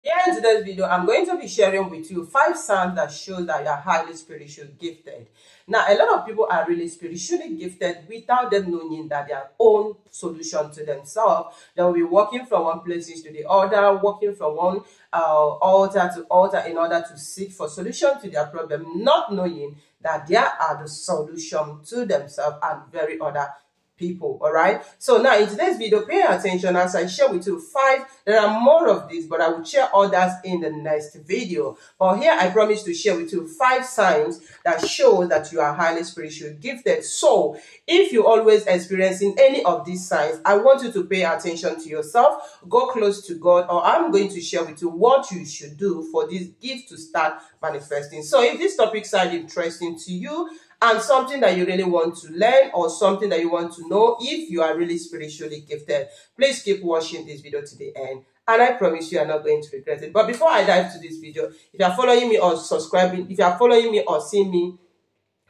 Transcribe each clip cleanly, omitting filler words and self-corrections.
Here in today's video, I'm going to be sharing with you 5 signs that show that you are highly spiritually gifted. Now, a lot of people are really spiritually gifted without them knowing that their own solution to themselves. They will be walking from one place to the other, walking from one altar to altar in order to seek for solution to their problem, not knowing that they are the solution to themselves and very other people. All right, so now in today's video, pay attention as I share with you 5. There are more of these, but I will share others in the next video. But here I promise to share with you 5 signs that show that you are highly spiritually gifted. So if you're always experiencing any of these signs, I want you to pay attention to yourself, go close to God, or I'm going to share with you what you should do for this gift to start manifesting. So if this topic sounds interesting to you, and something that you really want to learn or something that you want to know if you are really spiritually gifted, please keep watching this video to the end. And I promise you are not going to regret it. But before I dive to this video, if you are following me or subscribing, if you are following me or seeing me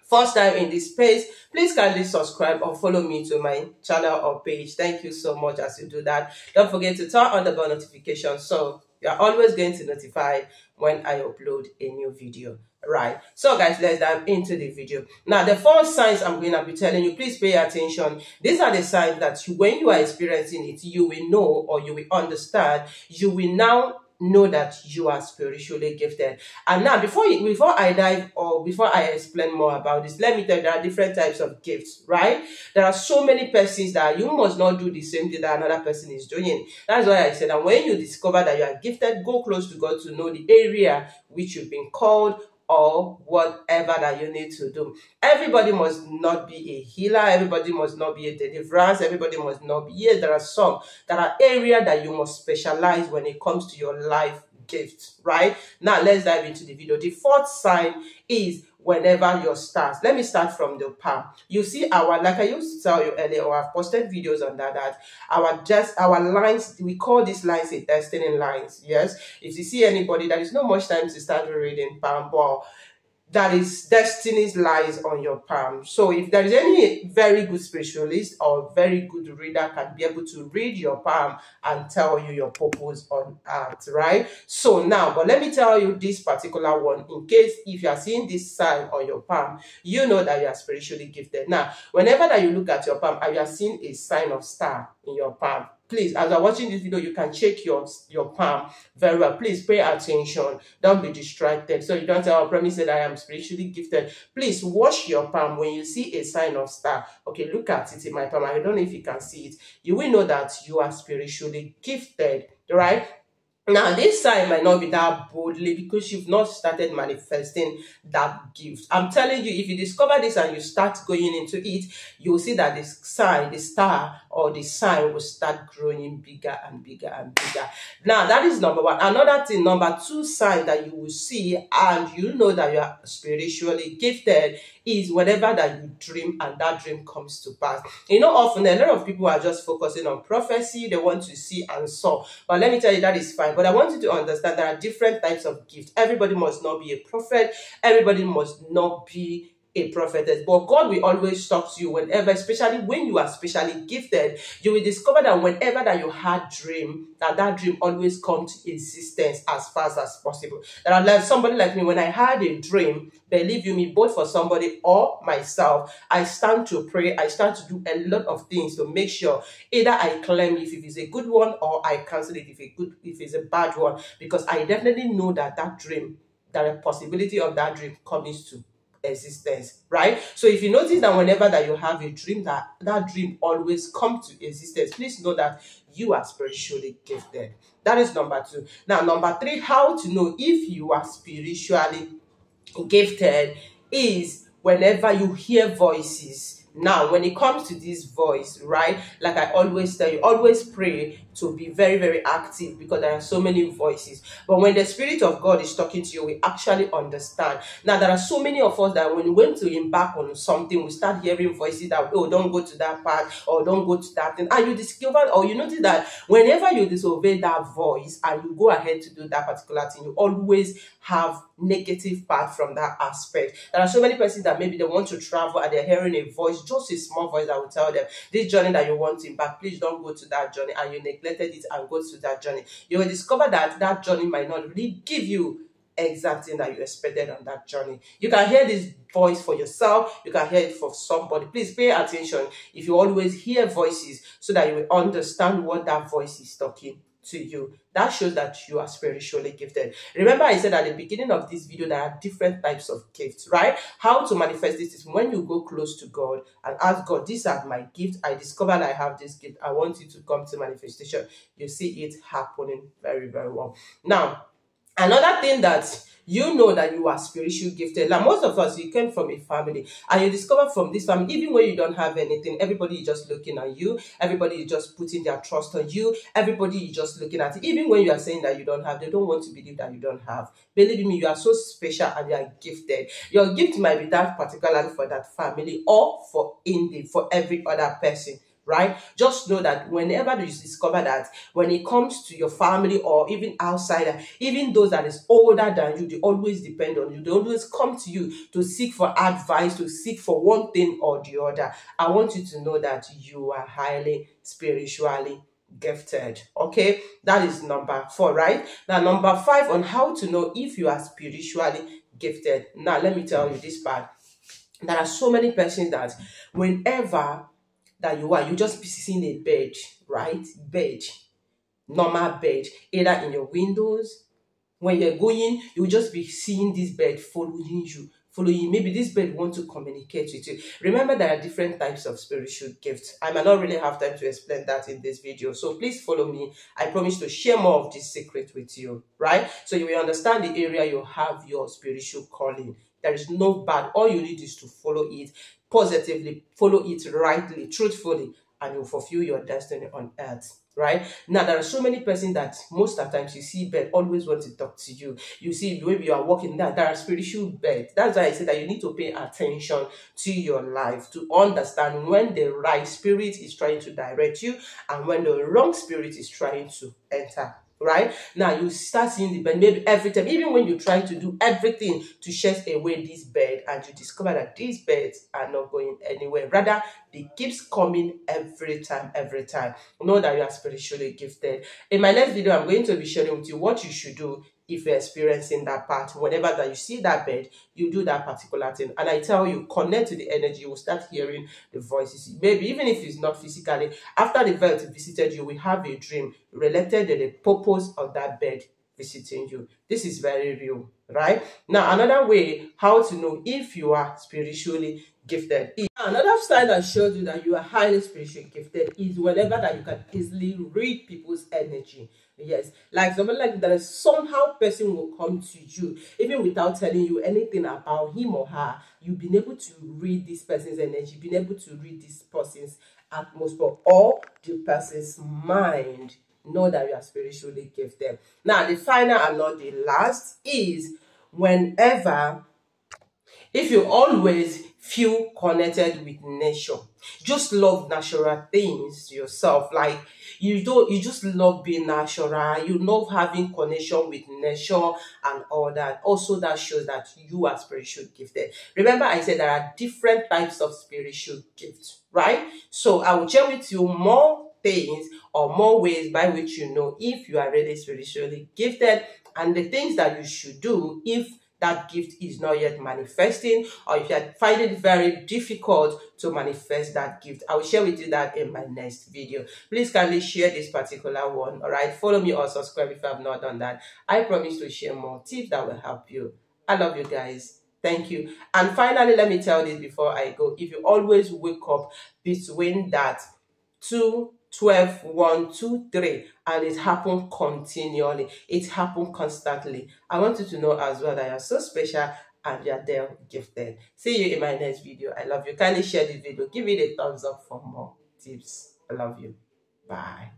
first time in this space, please kindly subscribe or follow me to my channel or page. Thank you so much as you do that. Don't forget to turn on the bell notification so you are always going to notify when I upload a new video. Right, so guys, let's dive into the video. Now, the 4 signs I'm going to be telling you, please pay attention. These are the signs that when you are experiencing it, you will know or you will understand. You will now know that you are spiritually gifted. And now, before I dive or before I explain more about this, let me tell you there are different types of gifts, right? There are so many persons that you must not do the same thing that another person is doing. That's why I said that when you discover that you are gifted, go close to God to know the area which you've been called or whatever that you need to do. Everybody must not be a healer. Everybody must not be a deliverance. Everybody must not be. Yes, there are some that are areas that you must specialize when it comes to your life gift, right? Now, let's dive into the video. The 4th sign is whenever your stars. Let me start from the palm. You see like I used to tell you earlier, or I've posted videos on that our lines, we call these lines a destiny lines. Yes, if you see anybody, there is not much time to start reading palm, but that is destiny's lies on your palm. So if there is any very good spiritualist or very good reader can be able to read your palm and tell you your purpose on earth, right? So now, but let me tell you this particular one, in case if you are seeing this sign on your palm, you know that you are spiritually gifted. Now, whenever that you look at your palm and you are seeing a sign of star in your palm, please, as you're watching this video, you can check your palm very well. Please pay attention. Don't be distracted. So you don't say, oh, promise that I am spiritually gifted. Please wash your palm when you see a sign of star. Okay, look at it in my palm. I don't know if you can see it. You will know that you are spiritually gifted, right? Now, this sign might not be that boldly because you've not started manifesting that gift. I'm telling you, if you discover this and you start going into it, you'll see that this sign, the star or the sign will start growing bigger and bigger and bigger. Now, that is number 1. Another thing, number 2 sign that you will see and you know that you are spiritually gifted is whenever that you dream and that dream comes to pass. You know, often a lot of people are just focusing on prophecy. They want to see and saw. But let me tell you, that is fine. But I want you to understand there are different types of gifts. Everybody must not be a prophet. Everybody must not be a prophetess, but God will always talk to you whenever, especially when you are specially gifted. You will discover that whenever that you had dream, that dream always comes to existence as fast as possible. That like somebody like me, when I had a dream, believe you me, both for somebody or myself, I stand to pray. I start to do a lot of things to make sure either I claim if it is a good one or I cancel it if it's a bad one, because I definitely know that dream, that a possibility of that dream comes to existence, right? So if you notice that whenever that you have a dream, that dream always comes to existence, please know that you are spiritually gifted. That is number 2. Now, number 3, how to know if you are spiritually gifted is whenever you hear voices. Now, when it comes to this voice, right, like I always tell you, always pray to be very, very active because there are so many voices. But when the Spirit of God is talking to you, we actually understand. Now, there are so many of us that when we went to embark on something, we start hearing voices that, oh, don't go to that part or don't go to that thing. And you discover or you notice that whenever you disobey that voice and you go ahead to do that particular thing, you always have negative part from that aspect. There are so many persons that maybe they want to travel and they're hearing a voice, just a small voice that will tell them, this journey that you want to embark, please don't go to that journey, and you neglect neglected it and go through that journey, you will discover that that journey might not really give you exact thing that you expected on that journey. You can hear this voice for yourself, you can hear it for somebody. Please pay attention if you always hear voices, so that you will understand what that voice is talking to you. That shows that you are spiritually gifted. Remember, I said at the beginning of this video there are different types of gifts, right? How to manifest this is when you go close to God and ask God, these are my gifts. I discovered I have this gift. I want you to come to manifestation. You see it happening very, very well. Now, another thing that you know that you are spiritually gifted. Like most of us, you came from a family and you discover from this family, even when you don't have anything, everybody is just looking at you. Everybody is just putting their trust on you. Everybody is just looking at it. Even when you are saying that you don't have, they don't want to believe that you don't have. Believe me, you are so special and you are gifted. Your gift might be that particularly for that family or for every other person. Right? Just know that whenever you discover that when it comes to your family or even outsider, even those that is older than you, they always depend on you. They always come to you to seek for advice, to seek for one thing or the other. I want you to know that you are highly spiritually gifted. Okay, that is number 4, right? Now, number 5 on how to know if you are spiritually gifted. Now, let me tell you this part. There are so many persons that whenever that you just be seeing a bed, right? Bed, normal bed, either in your windows. When you're going, you will just be seeing this bed following you. Maybe this bed want to communicate with you. Remember, there are different types of spiritual gifts. I might not really have time to explain that in this video, so please follow me. I promise to share more of this secret with you, right? So you will understand the area you have your spiritual calling. There is no bad. All you need is to follow it positively, follow it rightly, truthfully, and you'll fulfill your destiny on earth. Right? Now, there are so many persons that most of the times you see bed always want to talk to you. You see, maybe you are walking there are spiritual beds. That's why I say that you need to pay attention to your life to understand when the right spirit is trying to direct you and when the wrong spirit is trying to enter. Right? Now, you start seeing the bed maybe every time, even when you try to do everything to chase away this bed and you discover that these beds are not going anywhere. Rather, they keeps coming every time. Know that you are spiritually gifted. In my next video, I'm going to be sharing with you what you should do if you're experiencing that part. Whenever that you see that bed, you do that particular thing. And I tell you, connect to the energy, you will start hearing the voices. Maybe even if it's not physically, after the bed visited you, we have a dream related to the purpose of that bed visiting you. This is very real, right? Now, another way how to know if you are spiritually gifted is another sign that shows you that you are highly spiritually gifted is whenever that you can easily read people's energy. Yes, like somebody like that, somehow person will come to you even without telling you anything about him or her. You've been able to read this person's energy, been able to read this person's atmosphere or the person's mind. Know that you are spiritually gifted. Now, the final and not the last is whenever, if you always feel connected with nature, just love natural things yourself, like you just love being natural, you love having connection with nature and all that. Also, that shows that you are spiritually gifted. Remember, I said there are different types of spiritual gifts, right? So I will share with you more things or more ways by which you know if you are really spiritually gifted, and the things that you should do if that gift is not yet manifesting, or if you are finding it very difficult to manifest that gift. I will share with you that in my next video. Please kindly share this particular one. All right, follow me or subscribe if you have not done that. I promise to share more tips that will help you. I love you guys. Thank you. And finally, let me tell this before I go. If you always wake up between that 2, 12, 1, 2, 3, and it happened continually, it happened constantly, I want you to know as well that you're so special and you're there gifted. See you in my next video. I love you. Kindly share this video, give it a thumbs up for more tips. I love you. Bye.